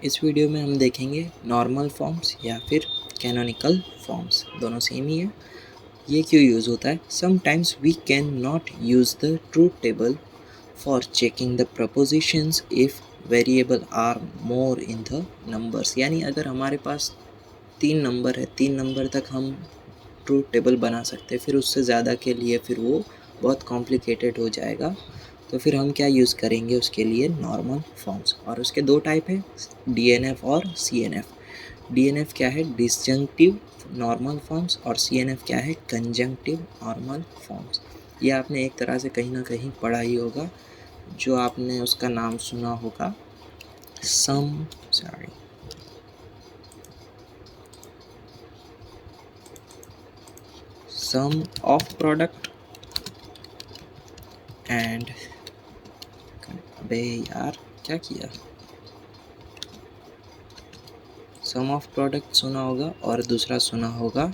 इस वीडियो में हम देखेंगे नॉर्मल फॉर्म्स या फिर कैनोनिकल फॉर्म्स, दोनों सेम ही है। ये क्यों यूज़ होता है? Sometimes we can not use the truth table for checking the propositions if variable are more in the numbers. यानी अगर हमारे पास 3 नंबर है, 3 नंबर तक हम ट्रूथ टेबल बना सकते हैं, फिर उससे ज़्यादा के लिए फिर वो बहुत कॉम्प्लिकेटेड हो जाएगा। तो फिर हम क्या यूज़ करेंगे उसके लिए? Normal forms. और उसके दो टाइप है, DNF और CNF। DNF क्या है? डिसजंक्टिव नॉर्मल फॉर्म्स, और CNF क्या है? Conjunctive normal forms. ये आपने एक तरह से कहीं ना कहीं पढ़ा ही होगा, जो आपने उसका नाम सुना होगा, सम ऑफ प्रोडक्ट एंड, अबे यार क्या किया, सम ऑफ प्रोडक्ट सुना होगा और दूसरा सुना होगा,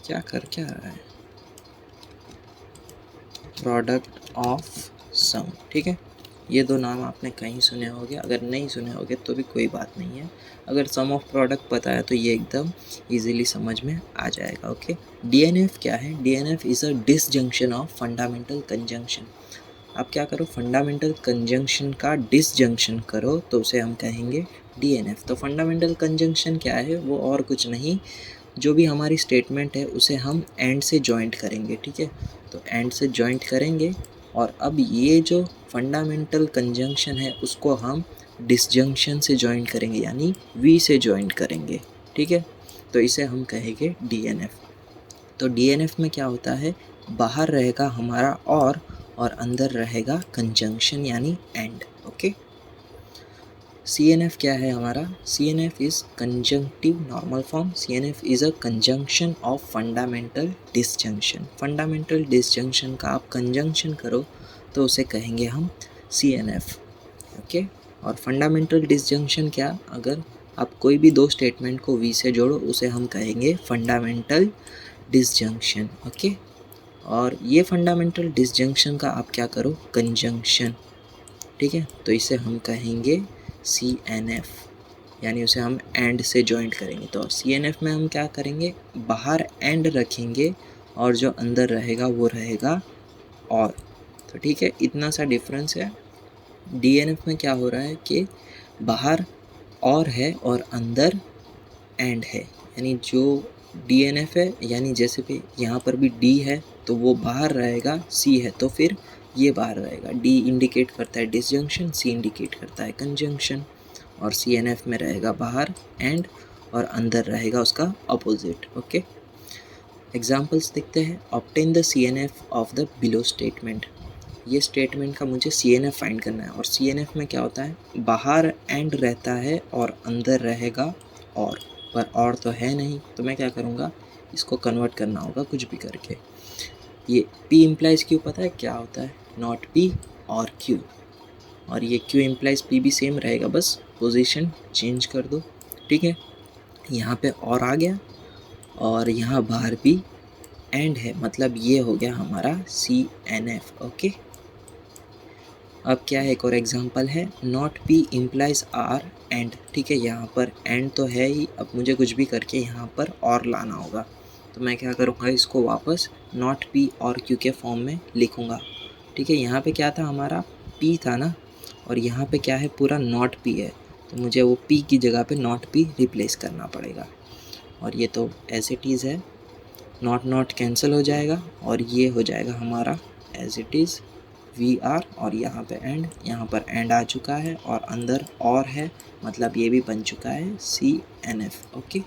क्या रहा है, प्रोडक्ट ऑफ सम। ठीक है, ये दो नाम आपने कहीं सुने होंगे, अगर नहीं सुने होंगे तो भी कोई बात नहीं है। अगर सम ऑफ प्रोडक्ट पता है तो ये एकदम इजीली समझ में आ जाएगा। ओके, DNF क्या है? DNF is a disjunction of fundamental conjunction. आप क्या करो, फंडामेंटल कंजंक्शन का डिसजंक्शन करो तो उसे हम कहेंगे DNF। तो फंडामेंटल कंजंक्शन क्या है? वो और कुछ नहीं, जो भी हमारी स्टेटमेंट है उसे हम एंड से जॉइंट करेंगे। ठीक है, तो एंड से जॉइंट करेंगे, और अब ये जो फंडामेंटल कंजंक्शन है उसको हम डिसजंक्शन से जॉइंट करेंगे, यानी V से जॉइंट करेंगे। ठीक है, तो इसे हम कहेंगे DNF। तो DNF में क्या होता है? बाहर रहेगा हमारा और अंदर रहेगा कंजंक्शन यानी एंड। ओके, CNF क्या है हमारा? CNF is conjunctive normal form. CNF is a conjunction of fundamental disjunction. Fundamental disjunction का आप कंजंक्शन करो तो उसे कहेंगे हम CNF। ओके, और फंडामेंटल डिसजंक्शन क्या? अगर आप कोई भी दो स्टेटमेंट को V से जोड़ो उसे हम कहेंगे फंडामेंटल डिसजंक्शन। ओके, और ये फंडामेंटल डिसजंक्शन का आप क्या करो? कंजंक्शन। ठीक है, तो इसे हम कहेंगे CNF, यानी उसे हम एंड से जॉइंट करेंगे। तो CNF में हम क्या करेंगे? बाहर एंड रखेंगे और जो अंदर रहेगा वो रहेगा और। तो ठीक है, इतना सा डिफरेंस है। DNF में क्या हो रहा है कि बाहर और है और अंदर एंड है, यानी जो DNF है, यानी जैसे भी यहाँ पर भी D है तो वो बाहर रहेगा, C है तो फिर ये बाहर रहेगा। D इंडिकेट करता है डिसजंक्शन, C इंडिकेट करता है कंजंक्शन, और CNF में रहेगा बाहर एंड और अंदर रहेगा उसका अपोजिट। ओके, एग्जाम्पल्स देखते हैं। Obtain the CNF of the below statement. ये स्टेटमेंट का मुझे CNF फाइंड करना है, और CNF में क्या होता है? बाहर एंड रहता है और अंदर रहेगा और, पर और तो है नहीं, तो मैं क्या करूँगा? इसको कन्वर्ट करना होगा कुछ भी करके। ये P इम्प्लाइज Q पता है क्या होता है? नॉट P और Q, और ये Q इम्प्लाइज P भी सेम रहेगा, बस पोजीशन चेंज कर दो। ठीक है, यहाँ पे और आ गया और यहाँ बाहर भी एंड है, मतलब ये हो गया हमारा CNF। ओके, अब क्या है? एक और एग्जांपल है, not P implies R and. ठीक है, यहाँ पर एंड तो है ही, अब मुझे कुछ भी करके यहाँ पर और लाना होगा। तो मैं क्या करूँगा? इसको वापस नॉट P और Q के फॉर्म में लिखूँगा। ठीक है, यहाँ पे क्या था? हमारा P था ना, और यहाँ पे क्या है? पूरा नॉट P है, तो मुझे वो P की जगह पे नॉट P रिप्लेस करना पड़ेगा। और ये तो एज इट इज़ है, नॉट कैंसिल हो जाएगा और ये हो जाएगा हमारा एज इट इज़ VR, और यहाँ पे एंड, यहाँ पर एंड आ चुका है और अंदर और है, मतलब ये भी बन चुका है CNF। Okay,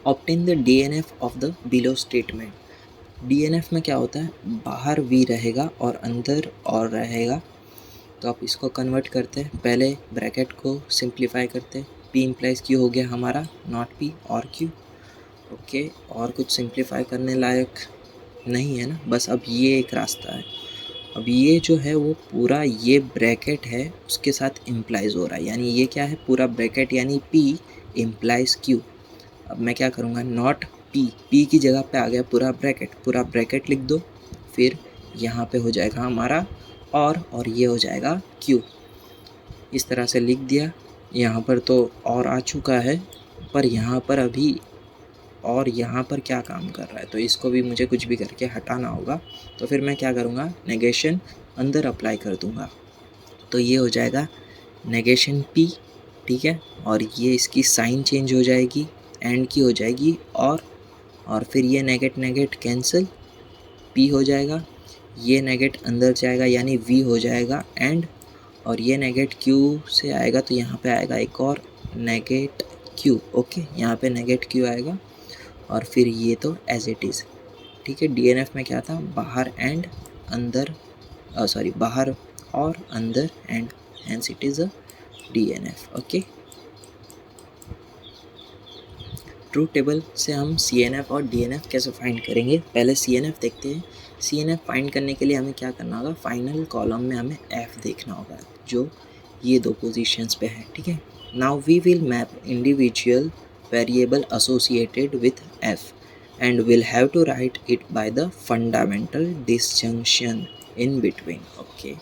obtain the DNF of the below statement. DNF में क्या होता है? बाहर V रहेगा और अंदर और रहेगा। तो आप इसको कन्वर्ट करते हैं, पहले ब्रैकेट को सिंप्लीफाई करते हैं। P इम्प्लाइज Q हो गया हमारा नॉट P और Q। ओके, और कुछ सिंप्लीफाई करने लायक नहीं है ना, बस अब ये एक रास्ता है। अब ये जो है वो पूरा ये ब्रैकेट है उसके साथ इम्प्लाइज हो रहा है, यानी ये क्या है? पूरा ब्रैकेट, यानी P इम्प्लाइज Q। अब मैं क्या करूँगा? नॉट P की जगह पे आ गया पूरा ब्रैकेट लिख दो, फिर यहाँ पे हो जाएगा हमारा और ये हो जाएगा Q। इस तरह से लिख दिया। यहाँ पर तो और आ चुका है, पर यहाँ पर अभी और यहाँ पर क्या काम कर रहा है, तो इसको भी मुझे कुछ भी करके हटाना होगा। तो फिर मैं क्या करूँगा, नेगेशन अंदर अप्लाई कर दूँगा। तो ये हो जाएगा नेगेशन P, ठीक है। और ये इसकी साइन चेंज हो जाएगी, एंड की हो जाएगी और फिर ये नेगेट नेगेट कैंसिल, P हो जाएगा। ये नेगेट अंदर जाएगा यानी V हो जाएगा एंड, और ये नेगेट Q से आएगा तो यहाँ पे आएगा एक और नेगेट Q। ओके, यहाँ पे नेगेट Q आएगा और फिर ये तो एज इट इज़, ठीक है। DNF में क्या था, बाहर एंड अंदर, सॉरी बाहर और अंदर and, hence it is a DNF। Okay, truth table से हम CNF और DNF कैसे फाइंड करेंगे, पहले CNF देखते हैं। CNF फाइंड करने के लिए हमें क्या करना होगा, फाइनल कॉलम में हमें F देखना होगा जो ये दो पोजीशंस पे है, ठीक है। Now we will map individual variable associated with F and will have to write it by the fundamental disjunction in between. Okay,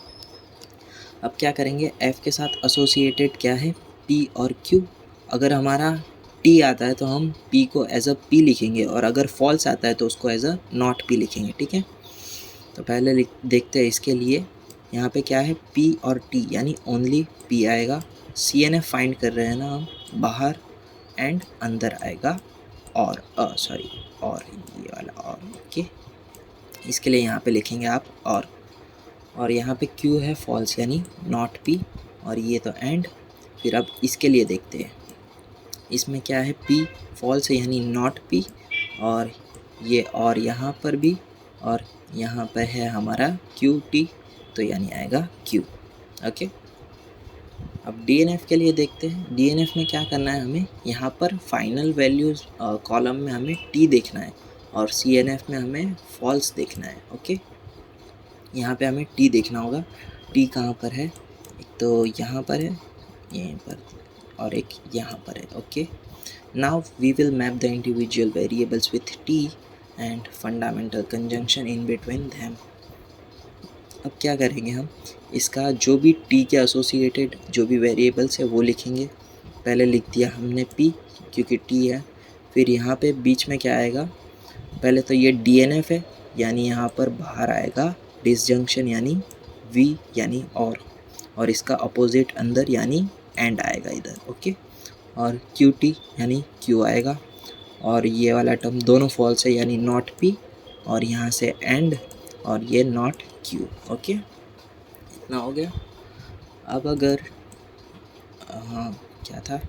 अब क्या करेंगे, F के साथ एसोसिएटेड क्या है, P और Q। अगर हमारा T आता है तो हम P को एज अ P लिखेंगे, और अगर फॉल्स आता है तो उसको एज अ नॉट P लिखेंगे, ठीक है। तो पहले देखते हैं इसके लिए, यहाँ पे क्या है, P और T यानी ओनली P आएगा। CNF फाइंड कर रहे हैं ना हम, बाहर एंड अंदर आएगा और और ये वाला और, ओके। इसके लिए यहाँ पे लिखेंगे आप और यहाँ पे Q है फॉल्स यानी नॉट P, और ये तो एंड। फिर अब इसके लिए देखते हैं, इसमें क्या है, P फॉल्स है यानी नॉट P, और ये और यहाँ पर भी, और यहाँ पर है हमारा QT तो यानी आएगा Q। ओके, अब DNF के लिए देखते हैं। DNF में क्या करना है हमें, यहाँ पर फाइनल वैल्यूज़ कॉलम में हमें T देखना है और CNF में हमें फॉल्स देखना है। ओके, यहाँ पे हमें T देखना होगा। T कहाँ पर है, एक तो यहाँ पर है, यहीं पर, और एक यहाँ पर है। Okay, now we will map the individual variables with T and fundamental conjunction in between them. अब क्या करेंगे हम, इसका जो भी T के एसोसिएटेड जो भी वेरिएबल्स है वो लिखेंगे। पहले लिख दिया हमने P क्योंकि T है। फिर यहाँ पे बीच में क्या आएगा, पहले तो ये DNF है यानी यहाँ पर बाहर आएगा डिसजंक्शन यानी V यानी और इसका अपोजिट अंदर यानी एंड आएगा इधर। ओके, और QT यानी Q आएगा, और ये वाला टर्म दोनों फॉल्स है यानी नॉट P, और यहाँ से एंड और ये नॉट Q। ओके, इतना हो गया। अब अगर हाँ क्या था,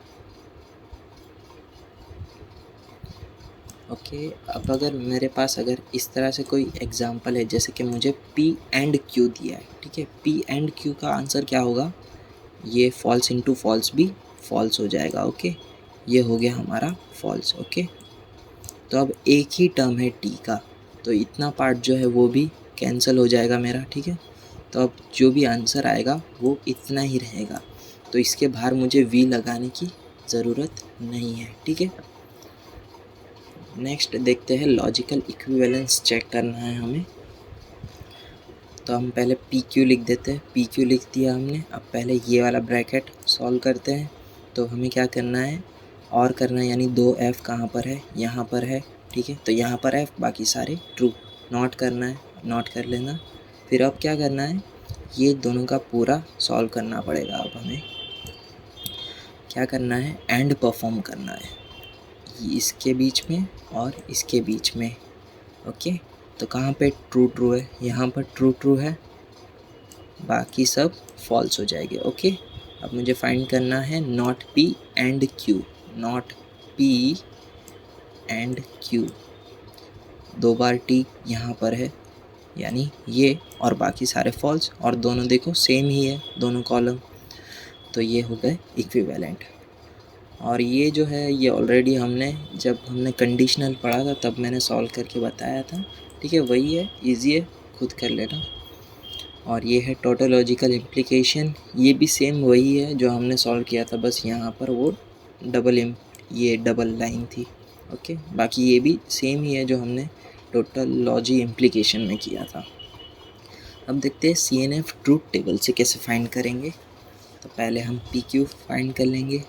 ओके, अब अगर मेरे पास अगर इस तरह से कोई एग्जांपल है, जैसे कि मुझे P एंड Q दिया है, ठीक है। P एंड Q का आंसर क्या होगा, ये फॉल्स इंटू फॉल्स भी फॉल्स हो जाएगा। ओके, ये हो गया हमारा फॉल्स। ओके, तो अब एक ही टर्म है T का, तो इतना पार्ट जो है वो भी कैंसिल हो जाएगा मेरा, ठीक है। तो अब जो भी आंसर आएगा वो इतना ही रहेगा, तो इसके बाहर मुझे V लगाने की ज़रूरत नहीं है, ठीक है। नेक्स्ट देखते हैं, लॉजिकल इक्विवेलेंस चेक करना है हमें। तो हम पहले PQ लिख देते हैं, PQ लिख दिया हमने। अब पहले ये वाला ब्रैकेट सॉल्व करते हैं। तो हमें क्या करना है, और करना है, यानी 2F कहाँ पर है, यहाँ पर है, ठीक है। तो यहाँ पर F, बाकी सारे ट्रू। नोट करना है, नोट कर लेना। फिर अब क्या करना है, ये दोनों का पूरा सॉल्व करना पड़ेगा। अब हमें क्या करना है, एंड परफॉर्म करना है इसके बीच में और इसके बीच में। ओके, तो कहाँ पे ट्रू ट्रू है, यहाँ पर ट्रू ट्रू है, बाकी सब फॉल्स हो जाएंगे। ओके, अब मुझे फाइंड करना है not P and Q, not P and Q। 2 bar T यहाँ पर है यानी ये, और बाकी सारे फॉल्स, और दोनों देखो सेम ही है दोनों कॉलम, तो ये हो गए इक्विवेलेंट। और ये जो है ये ऑलरेडी जब हमने कंडीशनल पढ़ा था तब मैंने सॉल्व करके बताया था, ठीक है। वही है, इजी है, खुद कर लेना। और ये है टोटोलॉजिकल इम्प्लीकेशन, ये भी सेम वही है जो हमने सॉल्व किया था, बस यहाँ पर वो ये डबल लाइन थी। ओके, बाकी ये भी सेम ही है जो हमने टोटोलॉजी इम्प्लीकेशन में किया था। अब देखते हैं CNF ट्रूथ टेबल से कैसे फाइंड करेंगे। तो पहले हम PQ फाइंड कर लेंगे।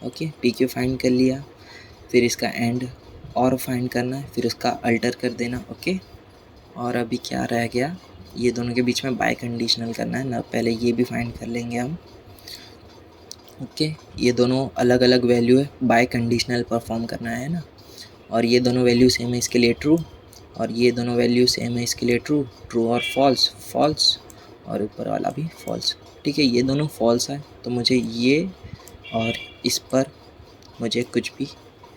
ओके, PQ फाइंड कर लिया, फिर इसका एंड और फाइंड करना है, फिर उसका अल्टर कर देना। ओके, और अभी क्या रह गया, ये दोनों के बीच में बाय कंडीशनल करना है ना, पहले ये भी फाइंड कर लेंगे हम। ओके, ये दोनों अलग अलग वैल्यू है, बाय कंडीशनल परफॉर्म करना है ना, और ये दोनों वैल्यू सेम है इसके लिए ट्रू, और ये दोनों वैल्यू सेम है इसके लिए ट्रू, ट्रू और फॉल्स, फॉल्स, और ऊपर वाला भी फॉल्स। ठीक है, ये दोनों फॉल्स है, तो मुझे ये और इस पर मुझे कुछ भी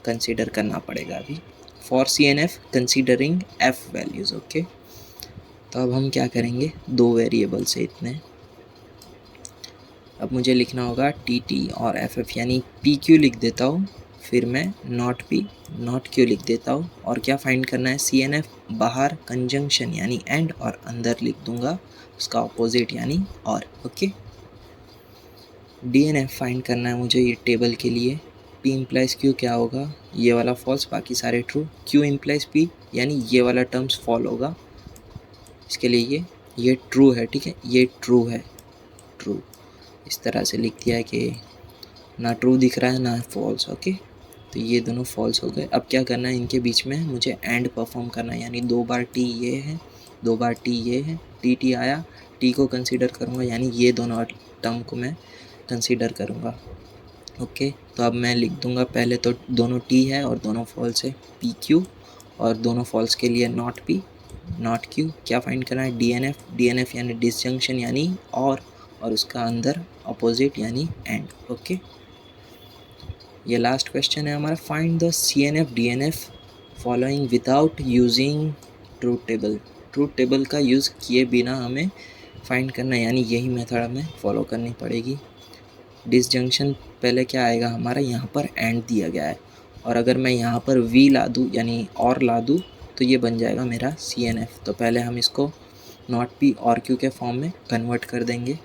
कंसीडर करना पड़ेगा अभी for CNF considering F values. Okay, तो अब हम क्या करेंगे, दो वेरिएबल से इतने, अब मुझे लिखना होगा TT और FF, यानी PQ लिख देता हूँ, फिर मैं नॉट P नॉट Q लिख देता हूँ, और क्या फाइंड करना है, CNF बाहर कंजंक्शन यानी एंड, और अंदर लिख दूंगा उसका ऑपोजिट यानी और। ओके, DNF फाइंड करना है मुझे ये टेबल के लिए। P इम्प्लाइज Q क्या होगा, ये वाला फॉल्स बाकी सारे ट्रू, Q इम्प्लाइज P यानी ये वाला टर्म्स फॉल होगा, इसके लिए ये ट्रू है। ठीक है, ये ट्रू है, ट्रू इस तरह से लिख दिया है कि ना ट्रू दिख रहा है ना फॉल्स। ओके, तो ये दोनों फॉल्स हो गए। अब क्या करना है, इनके बीच में मुझे एंड परफॉर्म करना है, यानी दो बार T ये है, दो बार T ये है, T आया, T को कंसीडर करूँगा, यानी ये दोनों टर्म को मैं कंसीडर करूँगा। ओके, तो अब मैं लिख दूँगा, पहले तो दोनों T है और दोनों फॉल्स है, PQ, और दोनों फॉल्स के लिए नॉट P नॉट Q। क्या फाइंड करना है, DNF यानी डिसजंक्शन यानी और उसका अंदर अपोजिट यानी एंड। ओके, ये लास्ट क्वेश्चन है हमारा, find the CNF DNF following without using truth table. Truth table का यूज़ किए बिना हमें फाइंड करना है, यानी यही मेथड हमें फॉलो करनी पड़ेगी। डिसजंक्शन पहले क्या आएगा हमारा, यहाँ पर एंड दिया गया है, और अगर मैं यहाँ पर V ला दूँ यानी और ला दूँ तो ये बन जाएगा मेरा CNF। तो पहले हम इसको नॉट P और Q के फॉर्म में कन्वर्ट कर देंगे,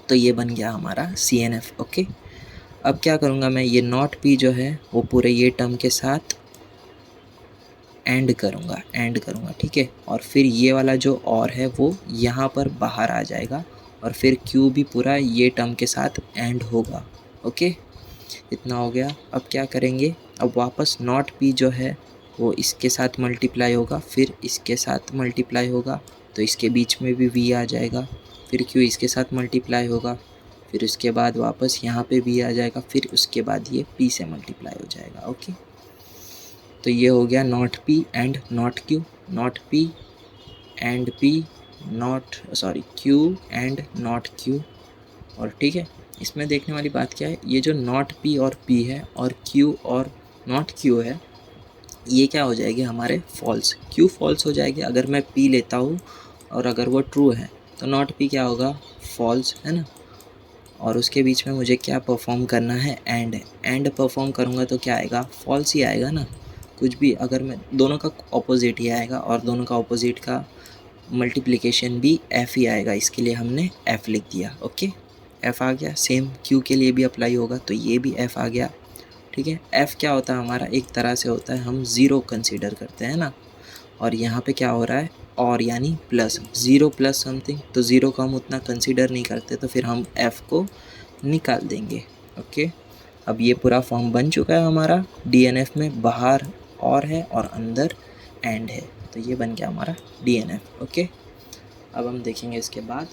तो ये बन गया हमारा CNF। ओके, अब क्या करूँगा मैं, ये नॉट P जो है वो पूरे ये टर्म के साथ एंड करूँगा। ठीक है, और फिर ये वाला जो और है वो यहाँ पर बाहर आ जाएगा, और फिर Q भी पूरा ये टर्म के साथ एंड होगा। ओके, इतना हो गया। अब क्या करेंगे, अब वापस नॉट P जो है वो इसके साथ मल्टीप्लाई होगा, फिर इसके साथ मल्टीप्लाई होगा, तो इसके बीच में भी V आ जाएगा, फिर Q इसके साथ मल्टीप्लाई होगा, फिर उसके बाद वापस यहाँ पे V आ जाएगा, फिर उसके बाद ये P से मल्टीप्लाई हो जाएगा। ओके, तो ये हो गया not P and not Q, not P and P not Q and not Q। और ठीक है, इसमें देखने वाली बात क्या है, ये जो नॉट P और P है और Q और नॉट Q है, ये क्या हो जाएगी हमारे फॉल्स, Q फॉल्स हो जाएगी अगर मैं P लेता हूँ, और अगर वो ट्रू है तो नॉट P क्या होगा, फॉल्स है ना। और उसके बीच में मुझे क्या परफॉर्म करना है, एंड परफॉर्म करूँगा तो क्या आएगा, फॉल्स ही आएगा ना, कुछ भी अगर मैं दोनों का ऑपोजिट ही आएगा, और दोनों का ऑपोजिट का मल्टीप्लिकेशन भी F ही आएगा, इसके लिए हमने F लिख दिया। ओके, F आ गया, सेम Q के लिए भी अप्लाई होगा, तो ये भी F आ गया। ठीक है, F क्या होता है हमारा, एक तरह से होता है हम ज़ीरो कंसीडर करते हैं ना, और यहाँ पे क्या हो रहा है, और यानी प्लस, ज़ीरो प्लस समथिंग, तो ज़ीरो को हम उतना कंसीडर नहीं करते, तो फिर हम F को निकाल देंगे। ओके, अब ये पूरा फॉर्म बन चुका है हमारा, DNF में बाहर और है और अंदर एंड है, तो ये बन गया हमारा DNF। ओके, अब हम देखेंगे इसके बाद